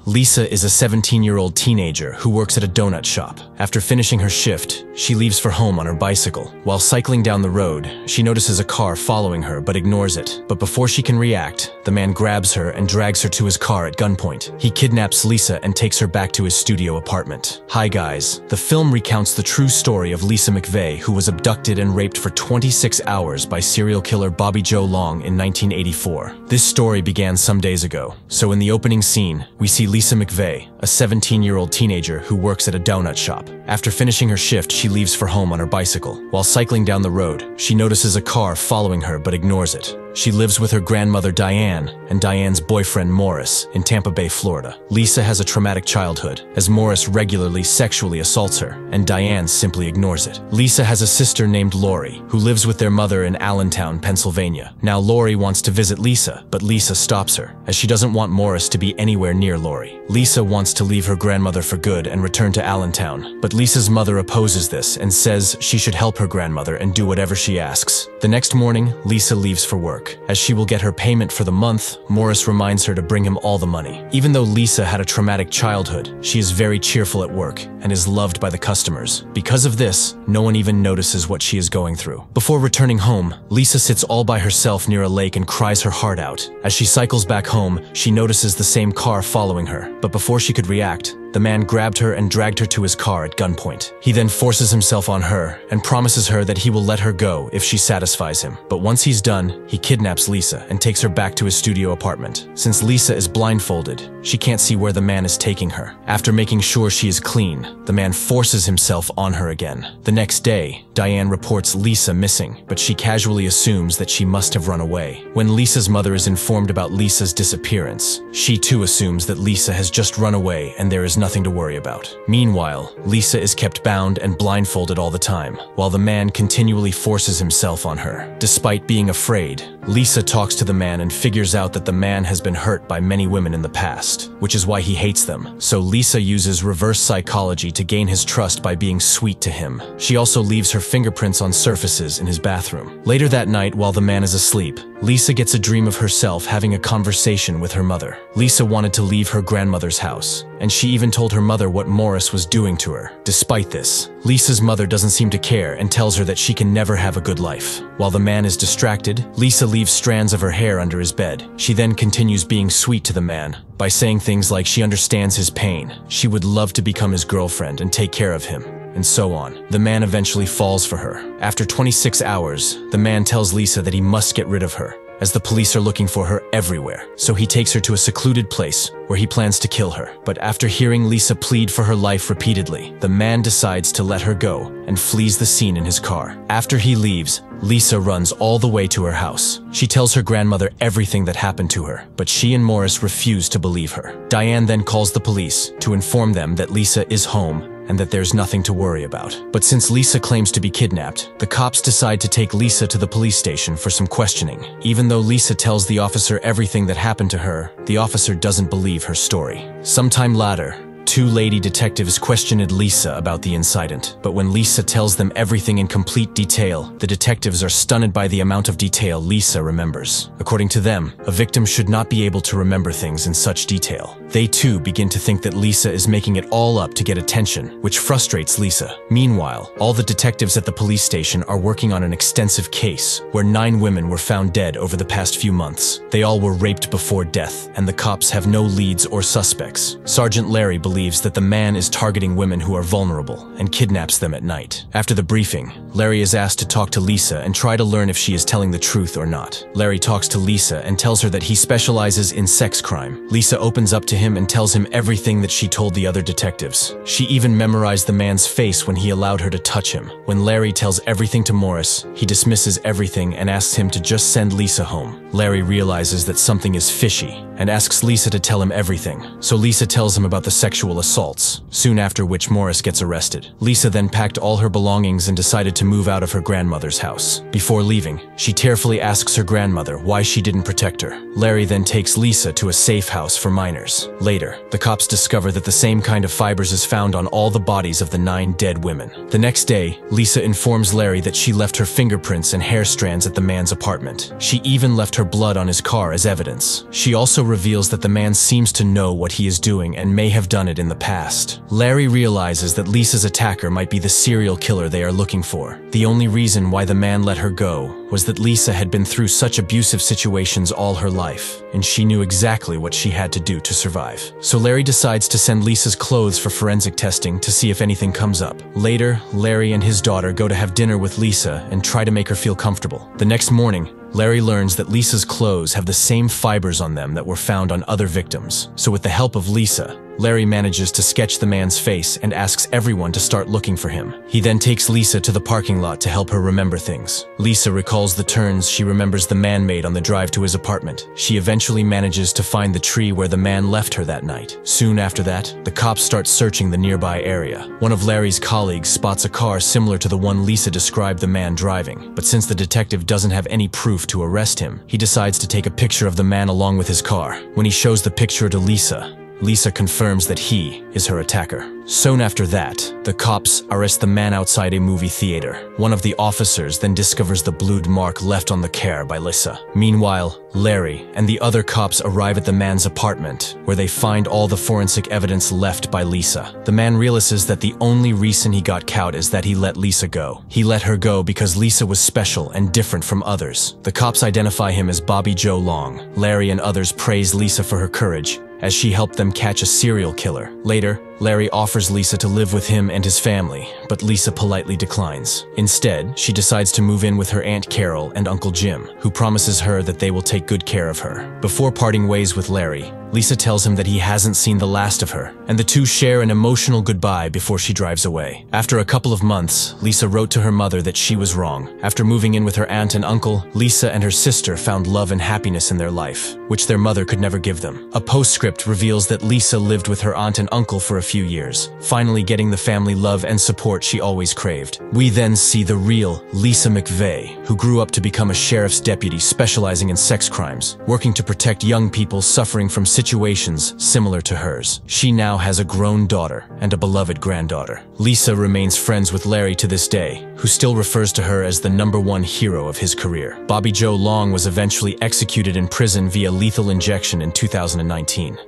Lisa is a 17-year-old teenager who works at a donut shop. After finishing her shift, she leaves for home on her bicycle. While cycling down the road, she notices a car following her but ignores it. But before she can react, the man grabs her and drags her to his car at gunpoint. He kidnaps Lisa and takes her back to his studio apartment. Hi guys, the film recounts the true story of Lisa McVeigh, who was abducted and raped for 26 hours by serial killer Bobby Joe Long in 1984. This story began some days ago. So in the opening scene, we see Lisa McVeigh, a 17-year-old teenager who works at a donut shop. After finishing her shift, she leaves for home on her bicycle. While cycling down the road, she notices a car following her but ignores it. She lives with her grandmother Diane and Diane's boyfriend Morris in Tampa Bay, Florida. Lisa has a traumatic childhood, as Morris regularly sexually assaults her, and Diane simply ignores it. Lisa has a sister named Lori, who lives with their mother in Allentown, Pennsylvania. Now Lori wants to visit Lisa, but Lisa stops her, as she doesn't want Morris to be anywhere near Lori. Lisa wants to leave her grandmother for good and return to Allentown, but Lisa's mother opposes this and says she should help her grandmother and do whatever she asks. The next morning, Lisa leaves for work. As she will get her payment for the month, Morris reminds her to bring him all the money. Even though Lisa had a traumatic childhood, she is very cheerful at work and is loved by the customers. Because of this, no one even notices what she is going through. Before returning home, Lisa sits all by herself near a lake and cries her heart out. As she cycles back home, she notices the same car following her, but before she could react, the man grabbed her and dragged her to his car at gunpoint. He then forces himself on her and promises her that he will let her go if she satisfies him. But once he's done, he kidnaps Lisa and takes her back to his studio apartment. Since Lisa is blindfolded, she can't see where the man is taking her. After making sure she is clean, the man forces himself on her again. The next day, Diane reports Lisa missing, but she casually assumes that she must have run away. When Lisa's mother is informed about Lisa's disappearance, she too assumes that Lisa has just run away and there is nothing to worry about. Meanwhile, Lisa is kept bound and blindfolded all the time, while the man continually forces himself on her. Despite being afraid, Lisa talks to the man and figures out that the man has been hurt by many women in the past, which is why he hates them. So Lisa uses reverse psychology to gain his trust by being sweet to him. She also leaves her fingerprints on surfaces in his bathroom. Later that night, while the man is asleep, Lisa gets a dream of herself having a conversation with her mother. Lisa wanted to leave her grandmother's house, and she even told her mother what Morris was doing to her. Despite this, Lisa's mother doesn't seem to care and tells her that she can never have a good life. While the man is distracted, Lisa leaves strands of her hair under his bed. She then continues being sweet to the man by saying things like she understands his pain, she would love to become his girlfriend and take care of him, and so on. The man eventually falls for her. After 26 hours, the man tells Lisa that he must get rid of her, as the police are looking for her everywhere. So he takes her to a secluded place where he plans to kill her. But after hearing Lisa plead for her life repeatedly, the man decides to let her go and flees the scene in his car. After he leaves, Lisa runs all the way to her house. She tells her grandmother everything that happened to her, but she and Morris refuse to believe her. Diane then calls the police to inform them that Lisa is home and that there's nothing to worry about. But since Lisa claims to be kidnapped, the cops decide to take Lisa to the police station for some questioning. Even though Lisa tells the officer everything that happened to her, the officer doesn't believe her story. Sometime later, two lady detectives questioned Lisa about the incident, but when Lisa tells them everything in complete detail, the detectives are stunned by the amount of detail Lisa remembers. According to them, a victim should not be able to remember things in such detail. They too begin to think that Lisa is making it all up to get attention, which frustrates Lisa. Meanwhile, all the detectives at the police station are working on an extensive case where 9 women were found dead over the past few months. They all were raped before death, and the cops have no leads or suspects. Sergeant Larry believes that the man is targeting women who are vulnerable and kidnaps them at night. After the briefing, Larry is asked to talk to Lisa and try to learn if she is telling the truth or not. Larry talks to Lisa and tells her that he specializes in sex crime. Lisa opens up to him and tells him everything that she told the other detectives. She even memorized the man's face when he allowed her to touch him. When Larry tells everything to Morris, he dismisses everything and asks him to just send Lisa home. Larry realizes that something is fishy and asks Lisa to tell him everything. So Lisa tells him about the sexual sexual assaults, soon after which Morris gets arrested. Lisa then packed all her belongings and decided to move out of her grandmother's house. Before leaving, she tearfully asks her grandmother why she didn't protect her. Larry then takes Lisa to a safe house for minors. Later, the cops discover that the same kind of fibers is found on all the bodies of the 9 dead women. The next day, Lisa informs Larry that she left her fingerprints and hair strands at the man's apartment. She even left her blood on his car as evidence. She also reveals that the man seems to know what he is doing and may have done it in the past. Larry realizes that Lisa's attacker might be the serial killer they are looking for. The only reason why the man let her go was that Lisa had been through such abusive situations all her life, and she knew exactly what she had to do to survive. So Larry decides to send Lisa's clothes for forensic testing to see if anything comes up. Later, Larry and his daughter go to have dinner with Lisa and try to make her feel comfortable. The next morning, Larry learns that Lisa's clothes have the same fibers on them that were found on other victims. So with the help of Lisa, Larry manages to sketch the man's face and asks everyone to start looking for him. He then takes Lisa to the parking lot to help her remember things. Lisa recalls the turns she remembers the man made on the drive to his apartment. She eventually manages to find the tree where the man left her that night. Soon after that, the cops start searching the nearby area. One of Larry's colleagues spots a car similar to the one Lisa described the man driving, but since the detective doesn't have any proof to arrest him, he decides to take a picture of the man along with his car. When he shows the picture to Lisa, Lisa confirms that he is her attacker. Soon after that, the cops arrest the man outside a movie theater. One of the officers then discovers the blood mark left on the car by Lisa. Meanwhile, Larry and the other cops arrive at the man's apartment, where they find all the forensic evidence left by Lisa. The man realizes that the only reason he got caught is that he let Lisa go. He let her go because Lisa was special and different from others. The cops identify him as Bobby Joe Long. Larry and others praise Lisa for her courage, as she helped them catch a serial killer. Later, Larry offers Lisa to live with him and his family, but Lisa politely declines. Instead, she decides to move in with her Aunt Carol and Uncle Jim, who promises her that they will take good care of her. Before parting ways with Larry, Lisa tells him that he hasn't seen the last of her, and the two share an emotional goodbye before she drives away. After a couple of months, Lisa wrote to her mother that she was wrong. After moving in with her aunt and uncle, Lisa and her sister found love and happiness in their life, which their mother could never give them. A postscript reveals that Lisa lived with her aunt and uncle for a few years, finally getting the family love and support she always craved. We then see the real Lisa McVeigh, who grew up to become a sheriff's deputy specializing in sex crimes, working to protect young people suffering from situations similar to hers. She now has a grown daughter and a beloved granddaughter. Lisa remains friends with Larry to this day, who still refers to her as the #1 hero of his career. Bobby Joe Long was eventually executed in prison via lethal injection in 2019.